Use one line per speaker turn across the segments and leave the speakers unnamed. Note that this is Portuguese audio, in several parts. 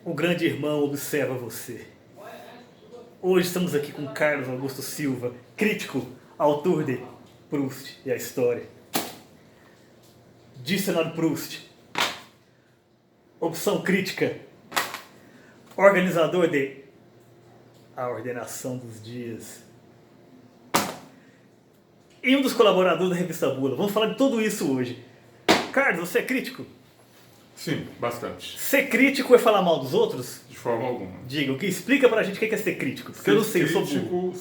O grande irmão observa você. Hoje estamos aqui com Carlos Augusto Silva, crítico, autor de Proust e a História. Dicionário Proust. Opção crítica. Organizador de A Ordenação dos Dias. E um dos colaboradores da revista Bula. Vamos falar de tudo isso hoje. Carlos, você é crítico?
Sim, bastante.
Ser crítico é falar mal dos outros?
De forma alguma.
Diga, explica pra gente o que é ser crítico. Porque eu não sei, eu sou burro.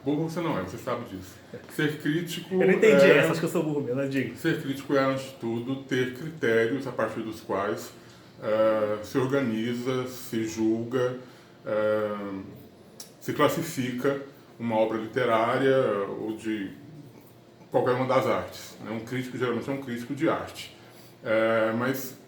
Burro você não é, você sabe disso. Ser crítico.
Eu não entendi essa, acho que eu sou burro mesmo, mas diga.
Ser crítico é, antes de tudo, ter critérios a partir dos quais se organiza, se julga, se classifica uma obra literária ou de qualquer uma das artes. Um crítico geralmente é um crítico de arte. Mas,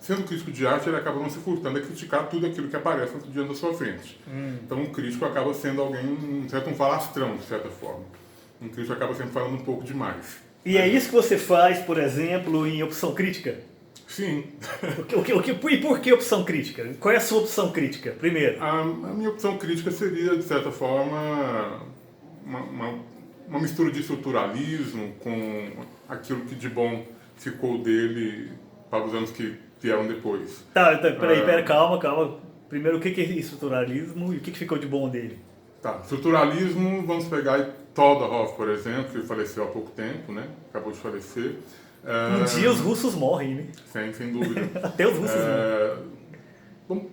sendo crítico de arte, ele acaba não se furtando a criticar tudo aquilo que aparece diante da sua frente. Então, um crítico acaba sendo alguém, um falastrão, de certa forma. Um crítico acaba sempre falando um pouco demais.
E é isso que você faz, por exemplo, em opção crítica?
Sim.
E por que opção crítica? Qual é a sua opção crítica, primeiro?
A minha opção crítica seria, de certa forma, uma mistura de estruturalismo com aquilo que de bom ficou dele para os anos que vieram depois.
Tá, peraí, calma. Primeiro, o que é estruturalismo e o que ficou de bom dele?
Tá, estruturalismo, vamos pegar Todorov, por exemplo, que faleceu há pouco tempo, né? Acabou de falecer.
Um dia os russos morrem, né?
Sem dúvida.
Até os russos morrem.
Bom,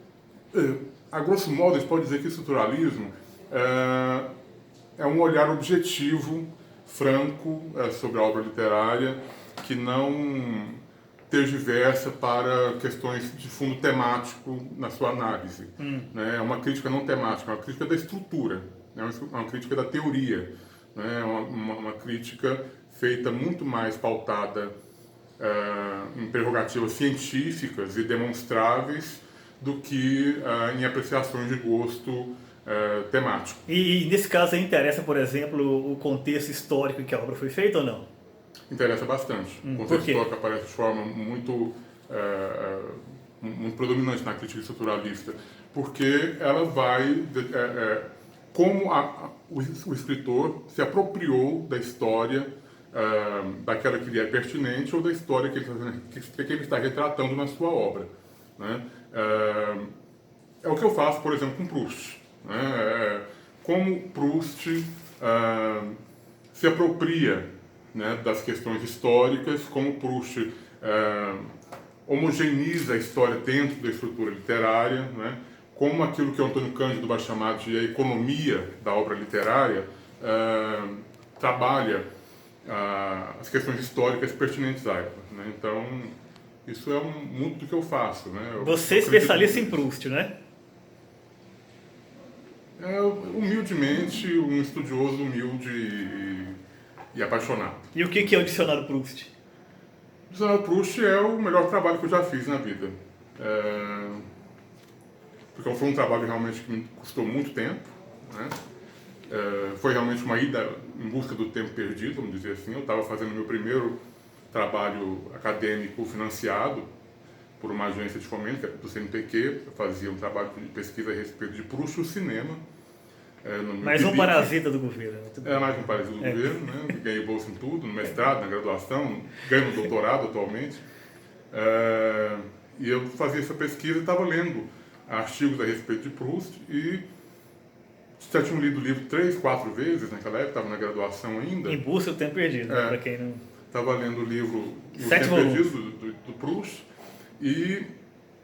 a grosso modo, a gente pode dizer que estruturalismo é um olhar objetivo, franco, sobre a obra literária, que não tergiversa para questões de fundo temático na sua análise. É uma crítica não temática, é uma crítica da estrutura, é uma crítica da teoria, é uma crítica feita muito mais pautada em prerrogativas científicas e demonstráveis do que em apreciações de gosto temático.
E nesse caso aí interessa, por exemplo, o contexto histórico em que a obra foi feita ou não?
Interessa bastante. O contexto histórico aparece de forma muito predominante na crítica estruturalista, porque ela vai como o escritor se apropriou da história, daquela que lhe é pertinente ou da história que ele está retratando na sua obra. Né? É o que eu faço, por exemplo, com Proust. Né? Como Proust se apropria, né, das questões históricas, como Proust homogeneiza a história dentro da estrutura literária, né, como aquilo que o Antônio Cândido vai chamar de a economia da obra literária trabalha as questões históricas pertinentes a ela. Né? Então, isso é muito do que eu faço. Né?
Você é especialista em Proust, né?
Humildemente, um estudioso humilde e apaixonado.
E o que é o Dicionário Proust?
O Dicionário Proust é o melhor trabalho que eu já fiz na vida. Porque foi um trabalho realmente que me custou muito tempo. Né? Foi realmente uma ida em busca do tempo perdido, vamos dizer assim. Eu estava fazendo meu primeiro trabalho acadêmico financiado por uma agência de fomento, do CNPq. Eu fazia um trabalho de pesquisa a respeito de Proust e o cinema.
Mais um parasita do governo.
Mais um parasita do governo, né? Ganhei bolsa em tudo, no mestrado, na graduação, ganho um doutorado atualmente. E eu fazia essa pesquisa e estava lendo artigos a respeito de Proust e já tinha lido o livro 3, 4 vezes naquela época, estava na graduação ainda.
Em busca do tempo perdido, né? Para quem não...
Estava lendo o livro O
7
Tempo Perdido do Proust e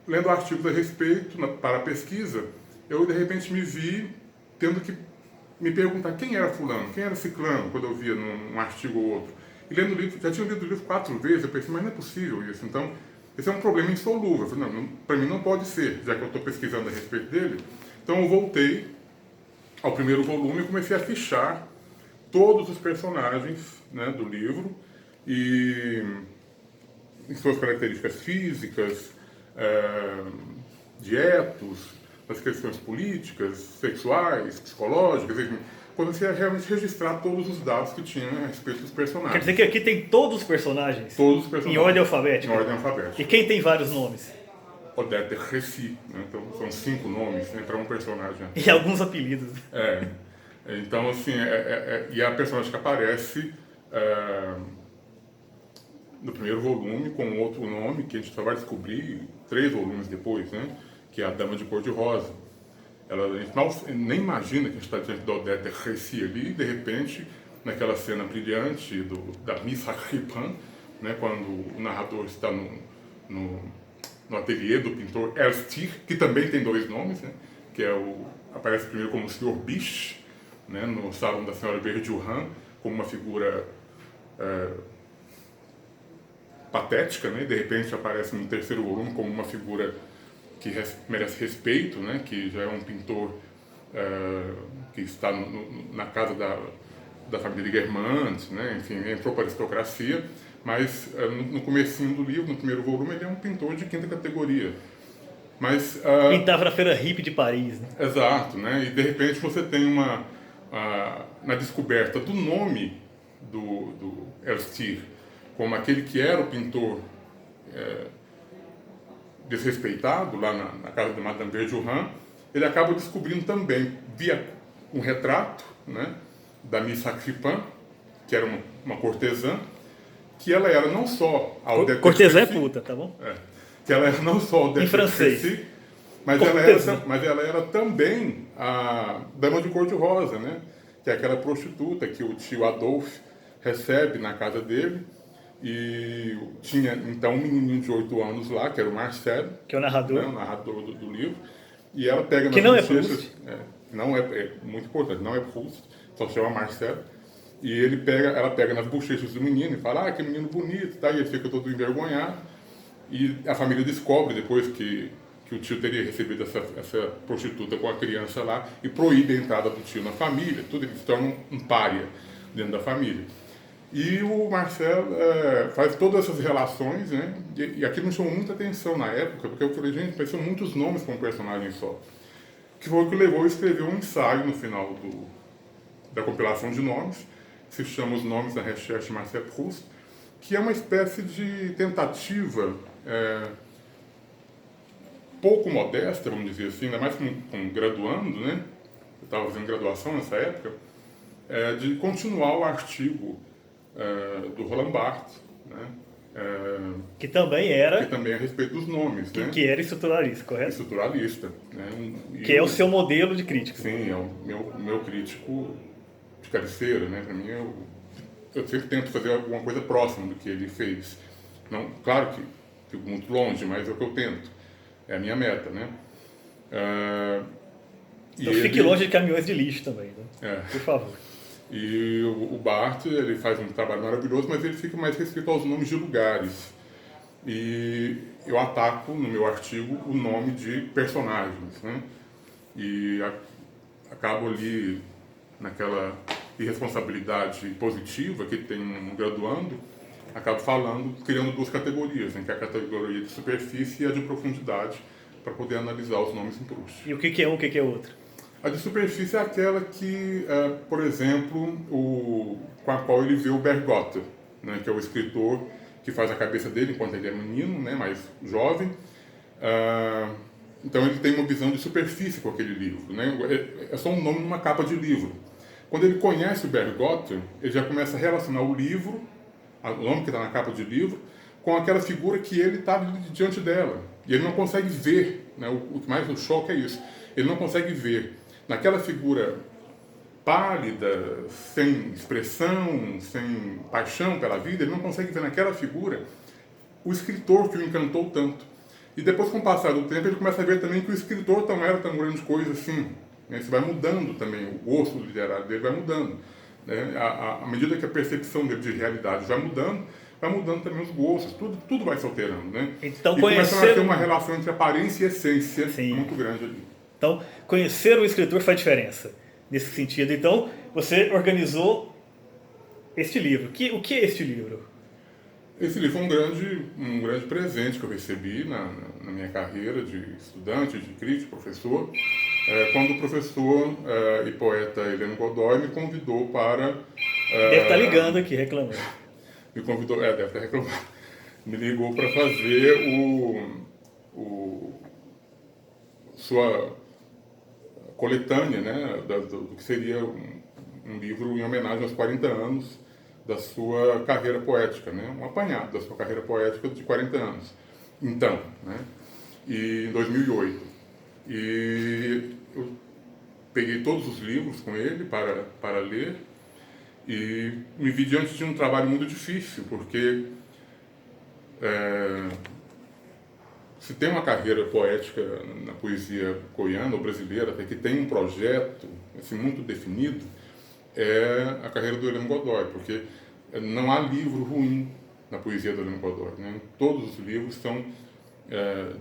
lendo artigos a respeito para a pesquisa, eu de repente me vi tendo que me perguntar quem era fulano, quem era ciclano, quando eu via num artigo ou outro. E lendo o livro, já tinha lido o livro 4 vezes, eu pensei, mas não é possível isso. Então, esse é um problema insolúvel. Eu falei, não, para mim não pode ser, já que eu estou pesquisando a respeito dele. Então eu voltei ao primeiro volume e comecei a fichar todos os personagens, né, do livro, e em suas características físicas, de etos, das questões políticas, sexuais, psicológicas, enfim. Comecei a realmente registrar todos os dados que tinha a respeito dos personagens.
Quer dizer que aqui tem todos os personagens?
Todos os personagens.
Em ordem alfabética?
Em ordem alfabética.
E quem tem vários nomes?
Odette de Récy, né? Então são 5 nomes, né, para um personagem.
E alguns apelidos.
Então assim, e a personagem que aparece no primeiro volume com outro nome que a gente só vai descobrir 3 volumes depois, né? Que é a Dama de Cor-de-Rosa. A gente nem imagina que a gente está diante da Odette de Récy ali, e de repente, naquela cena brilhante da Miss Agripin, né, quando o narrador está no ateliê do pintor Elstir, que também tem 2 nomes, né, que aparece primeiro como o Sr. Biche, né, no salão da Senhora Verdurand, como uma figura patética, né, e de repente aparece no terceiro volume como uma figura que merece respeito, né, que já é um pintor que está na casa da família de Guermantes, né, enfim, entrou para a aristocracia, mas no comecinho do livro, no primeiro volume, ele é um pintor de 5ª categoria. Mas,
pintava na Feira Hippie de Paris, né?
Exato, né, e de repente você tem na descoberta do nome do Elstir como aquele que era o pintor desrespeitado lá na casa de Madame Verdurand, ele acaba descobrindo também, via um retrato, né, da Miss Agripin, que era uma cortesã, que ela era não só a Odette de
Cortesã é
Récy,
puta, tá bom?
que ela era não só a Odette
Em francês.
de Récy, mas ela era também a Dama de Cor-de-Rosa, né, que é aquela prostituta que o tio Adolphe recebe na casa dele. E tinha então um menininho de 8 anos lá, que era o Marcel,
que é o narrador,
né, o narrador do livro, e ela pega
que
nas
não
bochechas,
é
não é muito importante, não é Proust, só se chama Marcel, e ela pega nas bochechas do menino e fala, que menino bonito, tá? E ele fica todo envergonhado, e a família descobre depois que o tio teria recebido essa prostituta com a criança lá e proíbe a entrada do tio na família, tudo, ele se torna um pária dentro da família. E o Marcel faz todas essas relações, né? E aquilo me chamou muita atenção na época, porque eu falei, gente, pareciam muitos nomes para um personagem só. Que foi o que levou a escrever um ensaio no final da compilação de nomes, que se chama Os Nomes da Recherche Marcel Proust, que é uma espécie de tentativa pouco modesta, vamos dizer assim, ainda mais com graduando, né? Eu estava fazendo graduação nessa época, de continuar o artigo do Roland Barthes, né?
Que também era...
Que também é a respeito dos nomes, né?
Que era estruturalista, correto?
Estruturalista. Né?
Que é o seu modelo de crítico.
Sim, é o meu crítico de cabeceira, né? Para mim, eu sempre tento fazer alguma coisa próxima do que ele fez. Não, claro que fico muito longe, mas é o que eu tento. É a minha meta, né?
Então fique longe de caminhões de lixo também, né? Por favor.
E o Barthes, ele faz um trabalho maravilhoso, mas ele fica mais restrito aos nomes de lugares. E eu ataco no meu artigo o nome de personagens, né? E acabo ali naquela irresponsabilidade positiva que tem um graduando, acabo criando 2 categorias, né? Que é a categoria de superfície e a de profundidade, para poder analisar os nomes em Proust.
E o que é um, o que é outro?
A de superfície é aquela que, por exemplo, com a qual ele vê o Bergotte, né, que é o escritor que faz a cabeça dele enquanto ele é menino, né, mais jovem. Então ele tem uma visão de superfície com aquele livro. Né? É só um nome numa capa de livro. Quando ele conhece o Bergotte, ele já começa a relacionar o livro, o nome que está na capa de livro, com aquela figura que ele está diante dela. E ele não consegue ver, né? O que mais o choque é isso. Ele não consegue ver naquela figura pálida, sem expressão, sem paixão pela vida, ele não consegue ver naquela figura o escritor que o encantou tanto. E depois, com o passar do tempo, ele começa a ver também que o escritor não era tão grande coisa assim. Né? Isso vai mudando também, o gosto literário dele vai mudando. Né? À medida que a percepção dele de realidade vai mudando também os gostos, tudo vai se alterando. Né?
Então,
começa a ter uma relação entre aparência e essência muito grande ali.
Então, conhecer o escritor faz diferença nesse sentido. Então, você organizou este livro. O que é este livro?
Esse livro foi um grande presente que eu recebi na minha carreira de estudante, de crítico, professor, quando o professor e poeta Heleno Godoy me convidou para...
Deve estar ligando aqui, reclamando.
Me convidou, deve estar reclamando. Me ligou para fazer o sua coletânea, né, do que seria um livro em homenagem aos 40 anos da sua carreira poética, né, um apanhado da sua carreira poética de 40 anos. Então, né, e em 2008. E eu peguei todos os livros com ele para ler e me vi diante de um trabalho muito difícil, porque se tem uma carreira poética na poesia goiana ou brasileira, até que tem um projeto assim, muito definido, é a carreira do Heleno Godoy, porque não há livro ruim na poesia do Heleno Godoy, né? Todos os livros são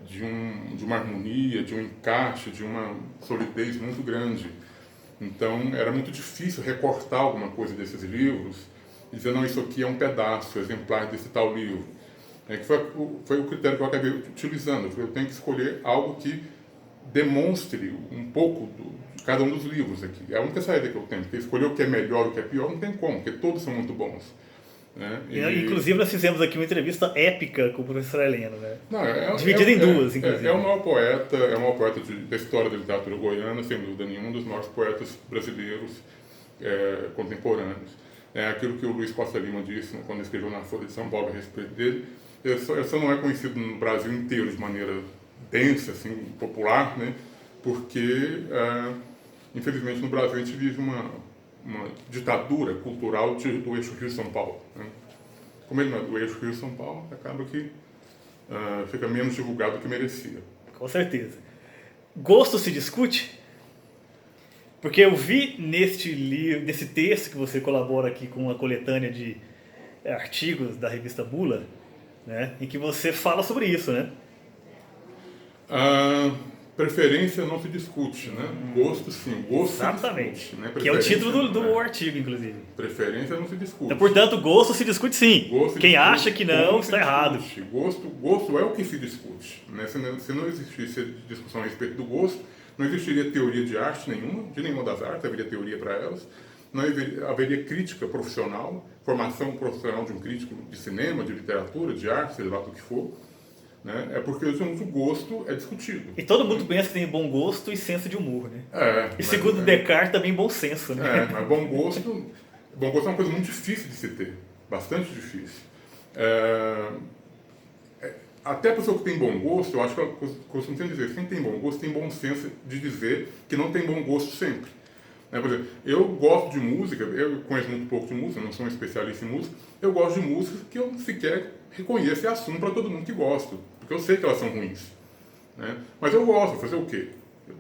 de uma harmonia, de um encaixe, de uma solidez muito grande. Então era muito difícil recortar alguma coisa desses livros e dizer, não, isso aqui é um pedaço, exemplar desse tal livro. Que foi o critério que eu acabei utilizando. Eu tenho que escolher algo que demonstre um pouco de cada um dos livros aqui. É a única saída que eu tenho, porque escolher o que é melhor, o que é pior, não tem como, porque todos são muito bons. Né?
Inclusive, nós fizemos aqui uma entrevista épica com o professor Heleno, né?
Não,
dividida em duas, inclusive.
É o maior poeta, da história da literatura goiana, sem dúvida nenhuma, um dos maiores poetas brasileiros contemporâneos. É aquilo que o Luiz Costa Lima disse, né, quando escreveu na Folha de São Paulo a respeito dele. Ele só não é conhecido no Brasil inteiro de maneira densa, assim, popular, né? Porque, infelizmente, no Brasil a gente vive uma ditadura cultural do eixo Rio-São Paulo. Né? Como ele não é do eixo Rio-São Paulo, acaba que fica menos divulgado do que merecia.
Com certeza. Gosto se discute? Porque eu vi nesse texto que você colabora aqui com uma coletânea de artigos da revista Bula, né, em que você fala sobre isso, né?
Preferência não se discute, né? Gosto sim, gosto
exatamente.
Se discute, né?
Que é o título do artigo, inclusive.
Preferência não se discute.
Então, portanto, gosto se discute sim. Quem acha que não, está errado.
Gosto é o que se discute. Né? Se não existisse discussão a respeito do gosto, não existiria teoria de arte nenhuma, de nenhuma das artes, haveria teoria para elas. Não haveria crítica profissional, formação profissional de um crítico de cinema, de literatura, de arte, seja lá do que for. Né? É porque o gosto é discutido.
E todo mundo pensa que tem bom gosto e senso de humor, né? E segundo Descartes, também bom senso, né?
Mas bom gosto é uma coisa muito difícil de se ter, bastante difícil. Até a pessoa que tem bom gosto, eu acho que eu costumo sempre dizer, quem tem bom gosto tem bom senso de dizer que não tem bom gosto sempre. Por exemplo, eu gosto de música, eu conheço muito pouco de música, não sou um especialista em música, eu gosto de músicas que eu sequer reconheço e assumo para todo mundo que gosto, porque eu sei que elas são ruins. Né? Mas eu gosto, fazer o quê?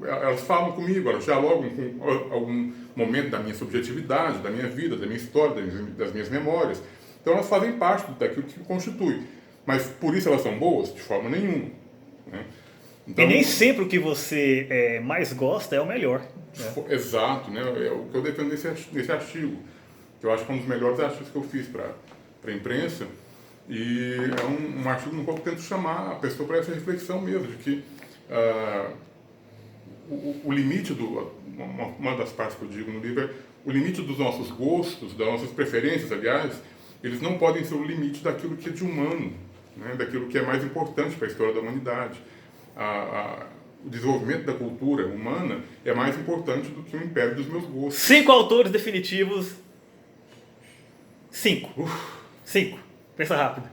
Elas falam comigo, elas dialogam com algum momento da minha subjetividade, da minha vida, da minha história, das minhas memórias. Então elas fazem parte daquilo que me constitui. Mas por isso elas são boas? De forma nenhuma. Né? Então,
e nem sempre o que você mais gosta é o melhor. Né?
Exato, né? É o que eu defendo nesse artigo, que eu acho que é um dos melhores artigos que eu fiz para a imprensa, e é um artigo no qual eu tento chamar a pessoa para essa reflexão mesmo, de que o limite uma das partes que eu digo no livro é o limite dos nossos gostos, das nossas preferências, aliás, eles não podem ser o limite daquilo que é de humano, né? Daquilo que é mais importante para a história da humanidade. O desenvolvimento da cultura humana é mais importante do que o império dos meus gostos.
5 autores definitivos. 5. 5. Pensa rápido.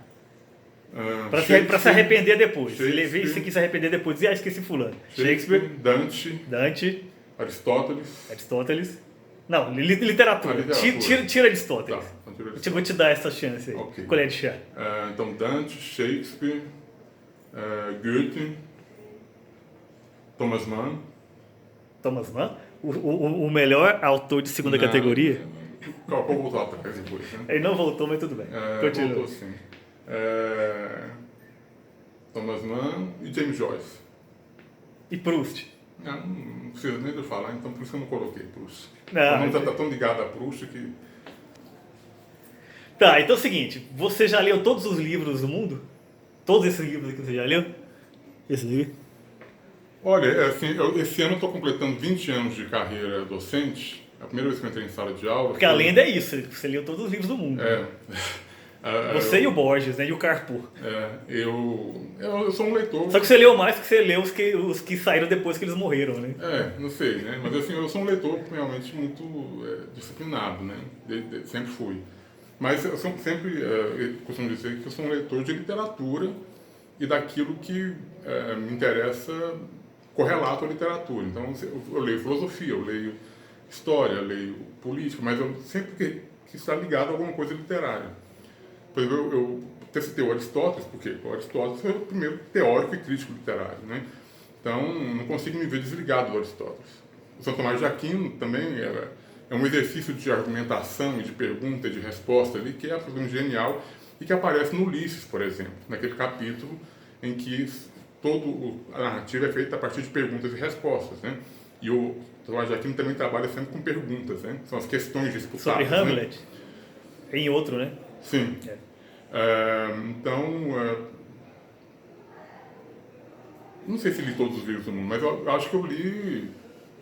Para se arrepender depois. Levei se quis se arrepender depois. Esqueci fulano. Shakespeare. Dante.
Aristóteles.
Não, literatura. Tira Aristóteles.
Tá,
eu vou te dar essa chance aí.
Okay.
Colher de chá.
Então, Dante, Shakespeare, Goethe, Thomas Mann.
Thomas Mann? O melhor autor de segunda categoria?
Qual voltou atrás depois, né?
Ele não voltou, mas tudo bem. Continua.
Voltou sim. Thomas Mann e James Joyce.
E Proust?
Não precisa nem de eu falar, então por isso que eu não coloquei Proust.
Não,
já está tão ligado a Proust que...
Tá, então é o seguinte, você já leu todos os livros do mundo? Todos esses livros aqui você já leu? Esse livro?
Olha, assim, esse ano eu estou completando 20 anos de carreira docente. A primeira vez que eu entrei em sala de aula...
Porque a lenda é isso, você leu todos os livros do mundo. Você e o Borges, né? E o Carpo.
Eu sou um leitor.
Só que você leu mais que você leu os que saíram depois que eles morreram, né?
Não sei, né? Mas assim, eu sou um leitor realmente muito disciplinado, né? Sempre fui. Mas eu sempre costumo dizer que eu sou um leitor de literatura e daquilo que me interessa correlato à literatura. Então eu leio filosofia, eu leio história, eu leio política, mas eu sempre quis estar ligado a alguma coisa literária. Por exemplo, eu citei o Aristóteles, porque o Aristóteles foi o primeiro teórico e crítico literário, né? Então, não consigo me ver desligado do Aristóteles. O São Tomás de Aquino também é um exercício de argumentação e de pergunta e de resposta ali que é absolutamente genial e que aparece no Ulisses, por exemplo, naquele capítulo em que a narrativa é feita a partir de perguntas e respostas, né? E o Tomás de Aquino também trabalha sempre com perguntas, né? São as questões disputadas.
Sobre Hamlet? Né? Em outro, né?
Sim. Não sei se li todos os livros do mundo, mas eu acho que eu li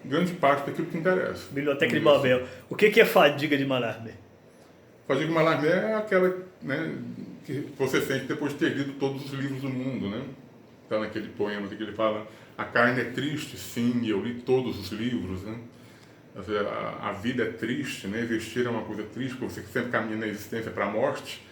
grande parte daquilo que interessa.
Biblioteca de Babel. O que é Fadiga de Mallarmé?
Fadiga de Mallarmé é aquela, né, que você sente depois de ter lido todos os livros do mundo, né? Está naquele poema que ele fala: a carne é triste, sim, e eu li todos os livros, né? A vida é triste, né? Existir é uma coisa triste, porque você sempre caminha na existência para a morte,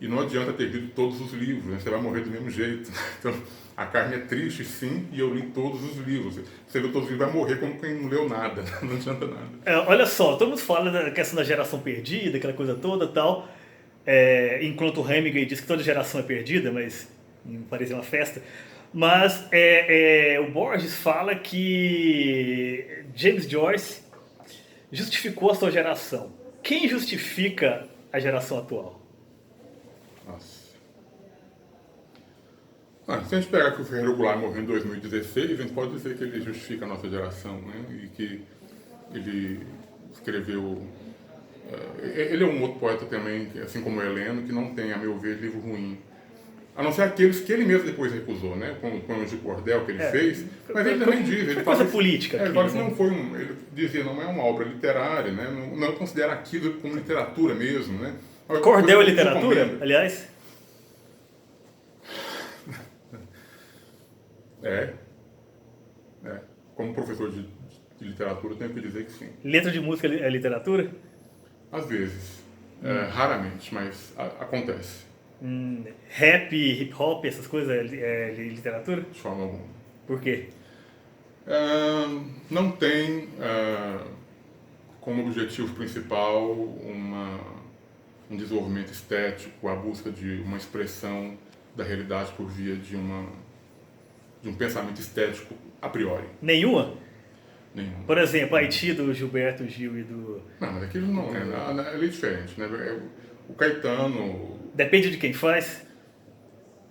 e não adianta ter lido todos os livros, né? Você vai morrer do mesmo jeito. Então, a carne é triste, sim, e eu li todos os livros. Você leu todos os livros, vai morrer como quem não leu nada, não adianta nada.
Olha só, todo mundo fala da questão da geração perdida, aquela coisa toda e tal, enquanto o Hemingway diz que toda geração é perdida, mas parecia uma festa. Mas o Borges fala que James Joyce justificou a sua geração. Quem justifica a geração atual?
Nossa. Se a gente pegar que o Ferreira Goulart morreu em 2016, a gente pode dizer que ele justifica a nossa geração, né? E que ele escreveu... ele é um outro poeta também, assim como o Heleno, que não tem, a meu ver, livro ruim. A não ser aqueles que ele mesmo depois recusou, né? Com o Poemas de Cordel que ele fez. Mas ele também diz... Ele
coisa política.
Ele fala que não foi ele dizia, não é uma obra literária, né? Não considera aquilo como literatura mesmo, né?
Cordel é literatura, aliás?
Como professor de literatura, eu tenho que dizer que sim.
Letra de música é literatura?
Às vezes. Raramente, mas acontece.
Rap, hip hop, essas coisas é literatura?
De forma alguma.
Por quê?
Não tem como objetivo principal um desenvolvimento estético, a busca de uma expressão da realidade por via de um pensamento estético a priori.
Nenhuma?
Nenhuma.
Por exemplo, Haiti do Gilberto Gil e do...
Não, mas aquilo não é diferente, né? O Caetano...
Depende de quem faz?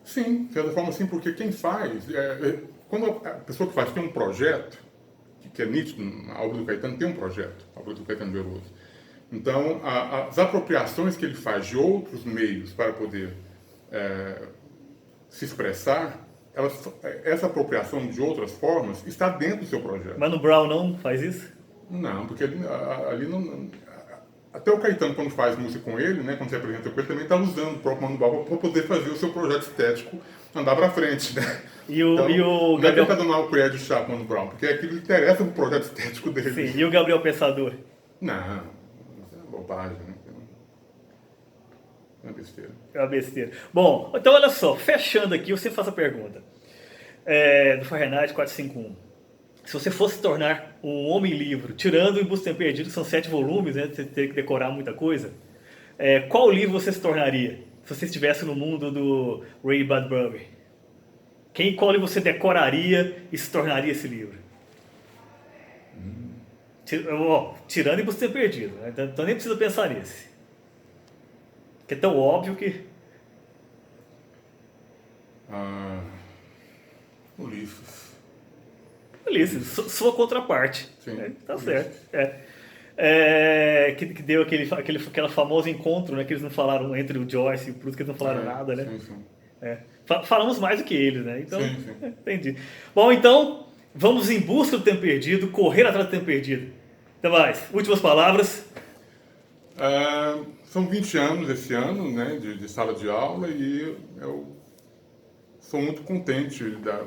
Sim, de certa forma sim, porque quem faz... quando a pessoa que faz tem um projeto, que é nítido, a obra do Caetano tem um projeto, a obra do Caetano Veloso. Então, as apropriações que ele faz de outros meios para poder se expressar, essa apropriação de outras formas está dentro do seu projeto.
Mano Brown não faz isso?
Não, porque ali não... Até o Caetano, quando faz música com ele, né, quando se apresenta com ele, também está usando o próprio Mano Brown para poder fazer o seu projeto estético andar para frente, né?
E o
Gabriel...
Gabriel...
Não é que dando uma colher de chá para o Mano Brown, porque aquilo interessa o projeto estético dele.
Sim, e o Gabriel Pensador?
Não, isso é bobagem, né? É uma besteira.
É uma besteira. Bom, então olha só, fechando aqui, você faz a pergunta. Do Fahrenheit 451. Se você fosse se tornar um homem livre, tirando o Em Busca do Tempo Perdido, que são 7 volumes, né, você teria que decorar muita coisa, qual livro você se tornaria? Se você estivesse no mundo do Ray Bradbury? Qual livro você decoraria e se tornaria esse livro? Tirando Em Busca do Tempo Perdido, né? Então nem precisa pensar nesse. Que é tão óbvio que... Ulisses, sua contraparte.
Sim,
tá certo. Que deu aquela famoso encontro, né, que eles não falaram entre o Joyce e o Proust, que eles não falaram nada, né?
Sim.
Falamos mais do que eles, né? Então,
sim.
Entendi. Bom, então, vamos em busca do tempo perdido, correr atrás do tempo perdido. Até mais. Últimas palavras.
São 20 anos esse ano, né, de sala de aula, e eu sou muito contente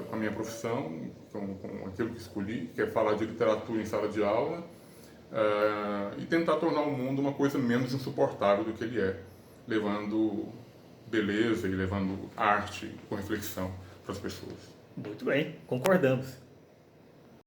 com a minha profissão, com aquilo que escolhi, que é falar de literatura em sala de aula, e tentar tornar o mundo uma coisa menos insuportável do que ele é, levando beleza e levando arte com reflexão para as pessoas.
Muito bem, concordamos.